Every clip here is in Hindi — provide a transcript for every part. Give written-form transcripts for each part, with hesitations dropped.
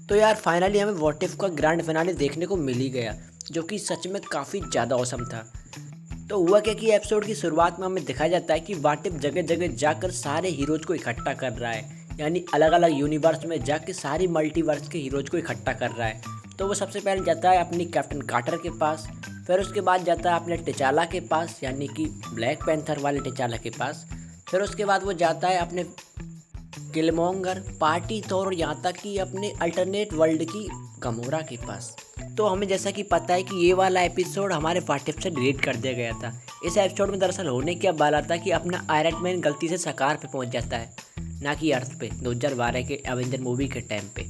तो यार फाइनली हमें व्हाट इफ का ग्रैंड फिनाले देखने को मिल ही गया, जो कि सच में काफ़ी ज़्यादा औसम था। तो हुआ क्या कि एपिसोड की शुरुआत में हमें दिखाया जाता है कि व्हाट इफ जगह जगह जाकर सारे हीरोज को इकट्ठा कर रहा है, यानी अलग अलग यूनिवर्स में जाके सारी मल्टीवर्स के हीरोज को इकट्ठा कर रहा है। तो वो सबसे पहले जाता है अपनी कैप्टन कार्टर के पास, फिर उसके बाद जाता है अपने टिचाला के पास, यानी कि ब्लैक पैंथर वाले टिचाला के पास। फिर उसके बाद वो जाता है अपने किलमोंगर, पार्टी थोर और यहाँ तक कि अपने अल्टरनेट वर्ल्ड की गमोरा के पास। तो हमें जैसा कि पता है कि ये वाला एपिसोड हमारे वाटिफ से डिलीट कर दिया गया था। इस एपिसोड में दरअसल होने क्या वाला था कि अपना आयरन मैन गलती से सकार पे पहुंच जाता है, ना कि अर्थ पे 2012 के एवेंजर मूवी के टाइम पे।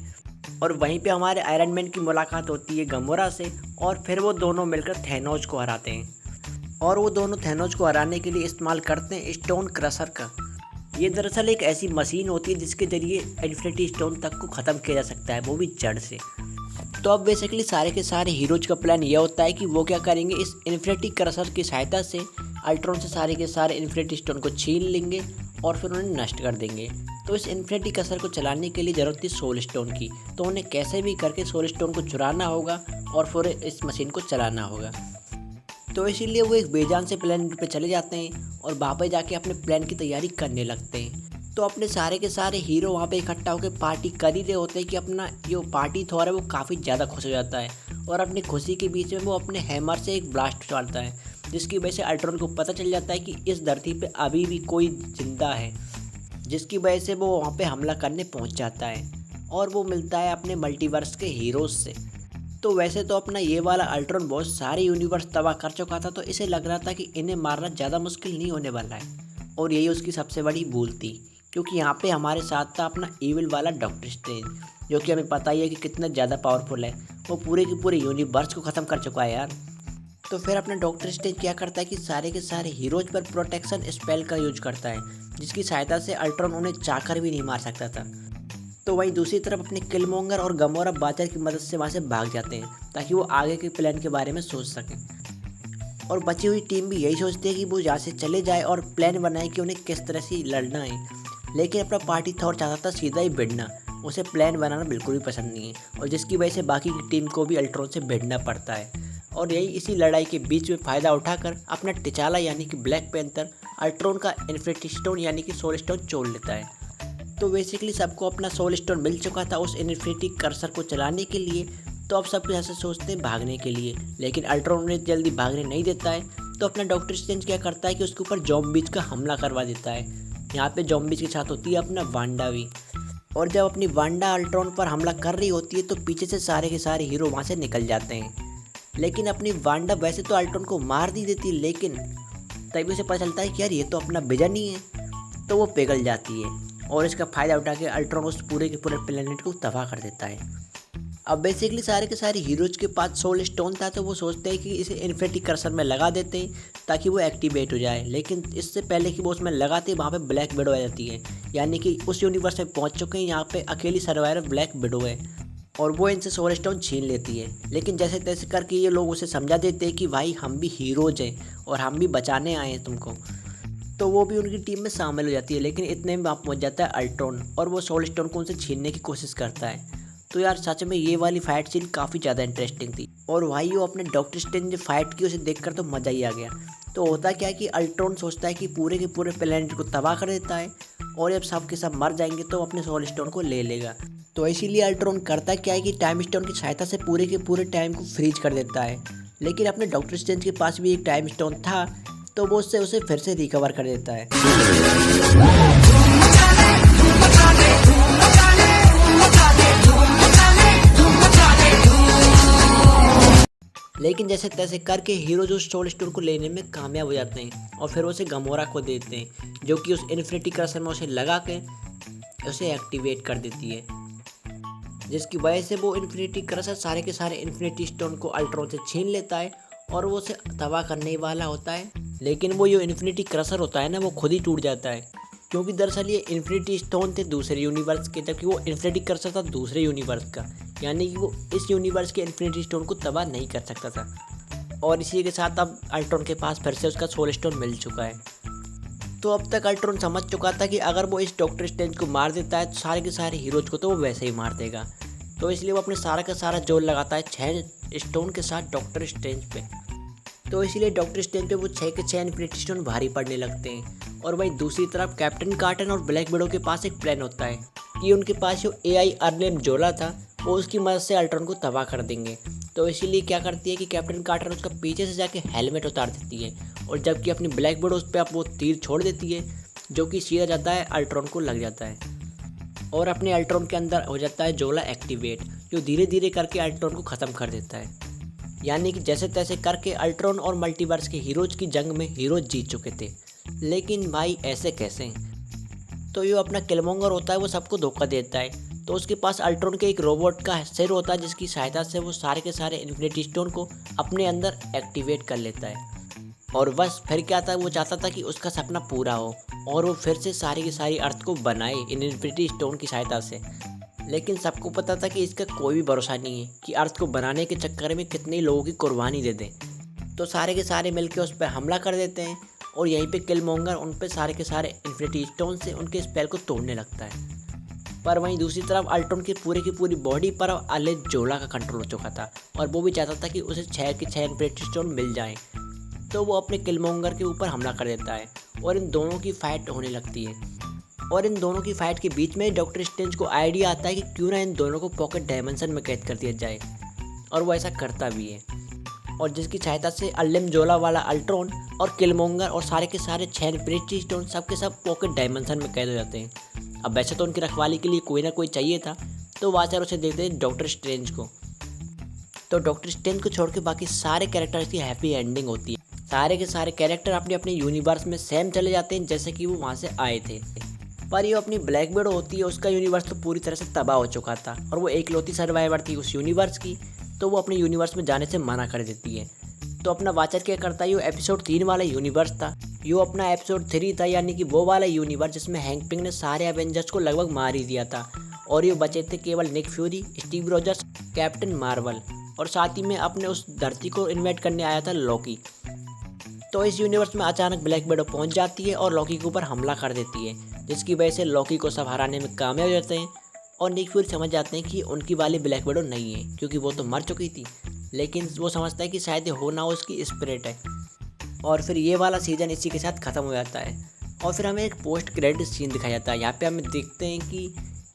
और वहीं पे हमारे आयरन मैन की मुलाकात होती है गमोरा से, और फिर वो दोनों मिलकर थैनोस को हराते हैं। और वो दोनों थैनोस को हराने के लिए इस्तेमाल करते हैं स्टोन क्रशर का। ये दरअसल एक ऐसी मशीन होती है जिसके ज़रिए इन्फिनिटी स्टोन तक को ख़त्म किया जा सकता है, वो भी जड़ से। तो अब बेसिकली सारे के सारे हीरोज का प्लान ये होता है कि वो क्या करेंगे, इस इन्फिनिटी क्रशर की सहायता से अल्ट्रॉन से सारे के सारे इन्फिनिटी स्टोन को छीन लेंगे और फिर उन्हें नष्ट कर देंगे। तो इस इन्फिनिटी क्रशर को चलाने के लिए ज़रूरत थी सोल स्टोन की, तो उन्हें कैसे भी करके सोल स्टोन को चुराना होगा और फिर इस मशीन को चलाना होगा। तो इसीलिए वो एक बेजान से प्लान पे चले जाते हैं और वहाँ पे जाके अपने प्लान की तैयारी करने लगते हैं। तो अपने सारे के सारे हीरो वहाँ पे इकट्ठा होकर पार्टी कर ही रहे होते हैं कि अपना जो पार्टी थोड़ा है वो काफ़ी ज़्यादा खुश हो जाता है, और अपनी खुशी के बीच में वो अपने हैमर से एक ब्लास्ट डालता है, जिसकी वजह से अल्ट्रॉन को पता चल जाता है कि इस धरती पे अभी भी कोई जिंदा है, जिसकी वजह से वो वहाँ पे हमला करने पहुँच जाता है और वो मिलता है अपने मल्टीवर्स के हीरोज़ से। तो वैसे तो अपना ये वाला अल्ट्रॉन बहुत सारे यूनिवर्स तबाह कर चुका था, तो इसे लग रहा था कि इन्हें मारना ज़्यादा मुश्किल नहीं होने वाला है, और यही उसकी सबसे बड़ी भूल थी, क्योंकि यहाँ पे हमारे साथ था अपना इविल वाला डॉक्टर स्ट्रेंज, जो कि हमें पता ही है कि कितना ज़्यादा पावरफुल है। वो पूरे के पूरे यूनिवर्स को ख़त्म कर चुका है यार। तो फिर अपना डॉक्टर स्ट्रेंज क्या करता है कि सारे के सारे हीरोज पर प्रोटेक्शन स्पेल का यूज करता है, जिसकी सहायता से अल्ट्रॉन उन्हें चाहकर भी नहीं मार सकता था। तो वहीं दूसरी तरफ अपने किलमोंगर और गमोरा बाजार की मदद से वहाँ से भाग जाते हैं, ताकि वो आगे के प्लान के बारे में सोच सकें। और बची हुई टीम भी यही सोचती है कि वो यहाँ से चले जाए और प्लान बनाए कि उन्हें किस तरह से लड़ना है। लेकिन अपना पार्टी थॉर चाहता था सीधा ही भिड़ना, उसे प्लान बनाना बिल्कुल भी पसंद नहीं है, और जिसकी वजह से बाकी की टीम को भी अल्ट्रॉन से भिड़ना पड़ता है। और यही इसी लड़ाई के बीच में फ़ायदा उठाकर अपना टिचाला यानी कि ब्लैक पैंथर अल्ट्रॉन का इन्फिनिटी स्टोन यानी कि सोल स्टोन चोर लेता है। तो बेसिकली सबको अपना सोल स्टोन मिल चुका था उस इन्फिनिटी कर्सर को चलाने के लिए, तो अब सब ऐसे सोचते हैं भागने के लिए, लेकिन अल्ट्रॉन उन्हें जल्दी भागने नहीं देता है। तो अपना डॉक्टर स्ट्रेंज क्या करता है कि उसके ऊपर ज़ॉम्बीज़ का हमला करवा देता है। यहाँ पे ज़ॉम्बीज़ के साथ होती है अपना वांडा भी, और जब अपनी वांडा अल्ट्रॉन पर हमला कर रही होती है तो पीछे से सारे के सारे हीरो वहाँ से निकल जाते हैं। लेकिन अपनी वांडा वैसे तो अल्ट्रॉन को मार दी देती, लेकिन तभी उसे पता चलता है कि यार ये तो अपना विजन ही है, तो वो पिघल जाती है और इसका फ़ायदा उठा के अल्ट्रॉन उस पूरे के पूरे प्लेनेट को तबाह कर देता है। अब बेसिकली सारे के सारे हीरोज के पास सोल स्टोन था, तो वो सोचते हैं कि इसे इन्फिनिटी कर्सर में लगा देते हैं ताकि वो एक्टिवेट हो जाए। लेकिन इससे पहले कि वो उसमें लगाते वहाँ पे ब्लैक विडो आ जाती है, यानी कि उस यूनिवर्स में पहुँच चुके हैं, यहाँ पे अकेली सर्वाइवर ब्लैक विडो है, और वो इनसे सोल स्टोन छीन लेती है। लेकिन जैसे तैसे करके ये लोग उसे समझा देते हैं कि भाई हम भी हीरोज हैं और हम भी बचाने आए हैं तुमको, तो वो भी उनकी टीम में शामिल हो जाती है। लेकिन इतने में वहाँ पहुँच जाता है अल्ट्रॉन और वो सोल स्टोन को उनसे छीनने की कोशिश करता है। तो यार सच में ये वाली फाइट सीन काफ़ी ज़्यादा इंटरेस्टिंग थी, और भाई वो अपने डॉक्टर स्ट्रेंज जो फाइट की उसे देखकर तो मज़ा ही आ गया। तो होता क्या है कि अल्ट्रॉन सोचता है कि पूरे के पूरे प्लेनेट को तबाह कर देता है, और जब सब के सब मर जाएंगे तो अपने सोल स्टोन को ले लेगा। तो इसीलिए अल्ट्रॉन करता क्या है कि टाइम स्टोन की सहायता से पूरे के पूरे टाइम को फ्रीज कर देता है। लेकिन अपने डॉक्टर स्ट्रेंज के पास भी एक टाइम स्टोन था, तो वो उससे उसे फिर से रिकवर कर देता है। लेकिन जैसे तैसे करके हीरो जो सोल स्टोन को लेने में कामयाब हो जाते हैं, और फिर उसे गमोरा को देते हैं, जो कि उस इन्फिनिटी क्रशर में उसे लगा के उसे एक्टिवेट कर देती है, जिसकी वजह से वो इन्फिनिटी क्रशर सारे के सारे इन्फिनिटी स्टोन को अल्ट्रॉन से छीन लेता है और वो उसे तबाह करने वाला होता है। लेकिन वो जो इन्फिनिटी क्रशर होता है ना, वो खुद ही टूट जाता है, क्योंकि दरअसल ये इन्फिनिटी स्टोन थे दूसरे यूनिवर्स के, जबकि वो इन्फिनिटी क्रशर था दूसरे यूनिवर्स का, यानी कि वो इस यूनिवर्स के इन्फिनिटी स्टोन को तबाह नहीं कर सकता था। और इसी के साथ अब अल्ट्रॉन के पास फिर से उसका सोल स्टोन मिल चुका है। तो अब तक अल्ट्रॉन समझ चुका था कि अगर वो इस डॉक्टर स्ट्रेंज को मार देता है तो सारे के सारे हीरोज को तो वो वैसे ही मार देगा, तो इसलिए वो अपने सारा का सारा जोर लगाता है 6 स्टोन के साथ डॉक्टर स्ट्रेंज पे। तो इसलिए डॉक्टर स्ट्रेंज पे वो 6 के 6 इन्फिनिटी स्टोन भारी पड़ने लगते हैं। और वहीं दूसरी तरफ कैप्टन कार्टर और ब्लैक विडो के पास एक प्लान होता है कि उनके पास जो AI अर्लियन जोला था वो उसकी मदद से अल्ट्रॉन को तबाह कर देंगे। तो इसीलिए क्या करती है कि कैप्टन कार्टर उसका पीछे से जाके हेलमेट उतार देती है, और जबकि अपनी ब्लैक विडो उस पर वो तीर छोड़ देती है जो कि सीधा जाता है अल्ट्रॉन को लग जाता है, और अपने अल्ट्रॉन के अंदर हो जाता है जोला एक्टिवेट, जो धीरे धीरे करके अल्ट्रॉन को ख़त्म कर देता है। यानी कि जैसे तैसे करके अल्ट्रॉन और मल्टीवर्स के हीरोज की जंग में हीरोज जीत चुके थे। लेकिन भाई ऐसे कैसे? तो जो अपना किलमोंगर होता है वो सबको धोखा देता है। तो उसके पास अल्ट्रॉन के एक रोबोट का सिर होता है जिसकी सहायता से वो सारे के सारे इन्फिनिटी स्टोन को अपने अंदर एक्टिवेट कर लेता है। और बस फिर क्या था, वो चाहता था कि उसका सपना पूरा हो और वो फिर से सारी की सारी अर्थ को बनाए इन इन्फिनिटी स्टोन की सहायता से। लेकिन सबको पता था कि इसका कोई भी भरोसा नहीं है कि अर्थ को बनाने के चक्कर में कितने लोगों की कुर्बानी दे दें। तो सारे के सारे मिलकर उस पर हमला कर देते हैं, और यहीं पे किलमोंगर उन पे सारे के सारे इन्फिनिटी स्टोन से उनके स्पेल को तोड़ने लगता है। पर वहीं दूसरी तरफ अल्ट्रॉन की पूरी बॉडी पर अर्लियन जोला का कंट्रोल हो चुका था, और वो भी चाहता था कि उसे 6 के 6 इन्फिनिटी स्टोन मिल जाएं। तो वो अपने किलमोंगर के ऊपर हमला कर देता है और इन दोनों की फाइट होने लगती है। और इन दोनों की फाइट के बीच में डॉक्टर स्ट्रेंज को आइडिया आता है कि क्यों ना इन दोनों को पॉकेट डायमेंशन में कैद कर दिया जाए, और वो ऐसा करता भी है। और जिसकी सहायता से अर्लियन जोला वाला अल्ट्रॉन और किलमोंगर और सारे के सारे 6 इन्फिनिटी स्टोन सब के सब पॉकेट डायमेंशन में कैद हो जाते हैं। अब वैसे तो उनकी रखवाली के लिए कोई ना कोई चाहिए था, तो वाचर उसे देते हैं डॉक्टर स्ट्रेंज को। तो डॉक्टर स्ट्रेंज को छोड़ के बाकी सारे कैरेक्टर्स की हैप्पी एंडिंग होती है। सारे के सारे कैरेक्टर अपने अपने यूनिवर्स में सेम चले जाते हैं जैसे कि वो वहाँ से आए थे। पर ये अपनी ब्लैक विडो होती है, उसका यूनिवर्स तो पूरी तरह से तबाह हो चुका था और वो एकलौती सर्वाइवर थी उस यूनिवर्स की, तो वो अपने यूनिवर्स में जाने से मना कर देती है। तो अपना वाचर क्या करता है, ये एपिसोड 3 वाला यूनिवर्स था, ये अपना एपिसोड 3 था, यानी कि वो वाला यूनिवर्स जिसमें हैंक पिंग ने सारे एवेंजर्स को लगभग मार ही दिया था, और ये बचे थे केवल Nick Fury, Steve Rogers, Captain Marvel, और साथ ही में अपने उस धरती को इन्वेट करने आया था लॉकी। तो इस यूनिवर्स में अचानक ब्लैक विडो पहुंच जाती है और लॉकी के ऊपर हमला कर देती है, जिसकी वजह से लॉकी को सब हराने में कामयाब हो जाते हैं। और निक फ्यूरी समझ जाते हैं कि उनकी वाली ब्लैक विडो नहीं है, क्योंकि वो तो मर चुकी थी, लेकिन वो समझता है कि शायद ये हो ना हो उसकी स्पिरिट है। और फिर ये वाला सीज़न इसी के साथ ख़त्म हो जाता है। और फिर हमें एक पोस्ट क्रेडिट सीन दिखाया जाता है। यहाँ पे हमें देखते हैं कि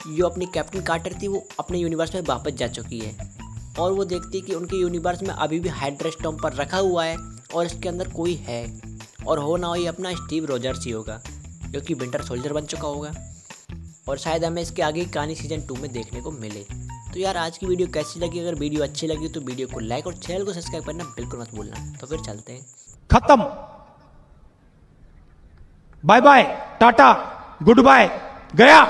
जो अपनी कैप्टन कार्टर थी वो अपने यूनिवर्स में वापस जा चुकी है, और वो देखती है कि उनके यूनिवर्स में अभी भी हाइड्रा स्टॉर्म पर रखा हुआ है और इसके अंदर कोई है, और हो ना हो ये अपना स्टीव रोजर्स ही होगा, जो कि विंटर सोल्जर बन चुका होगा। और शायद हमें इसके आगे की कहानी सीजन 2 में देखने को मिले। तो यार आज की वीडियो कैसी लगी? अगर वीडियो अच्छी लगी तो वीडियो को लाइक और चैनल को सब्सक्राइब करना बिल्कुल मत भूलना। तो फिर चलते हैं, खत्म, बाय बाय, टाटा, गुड बाय, गया।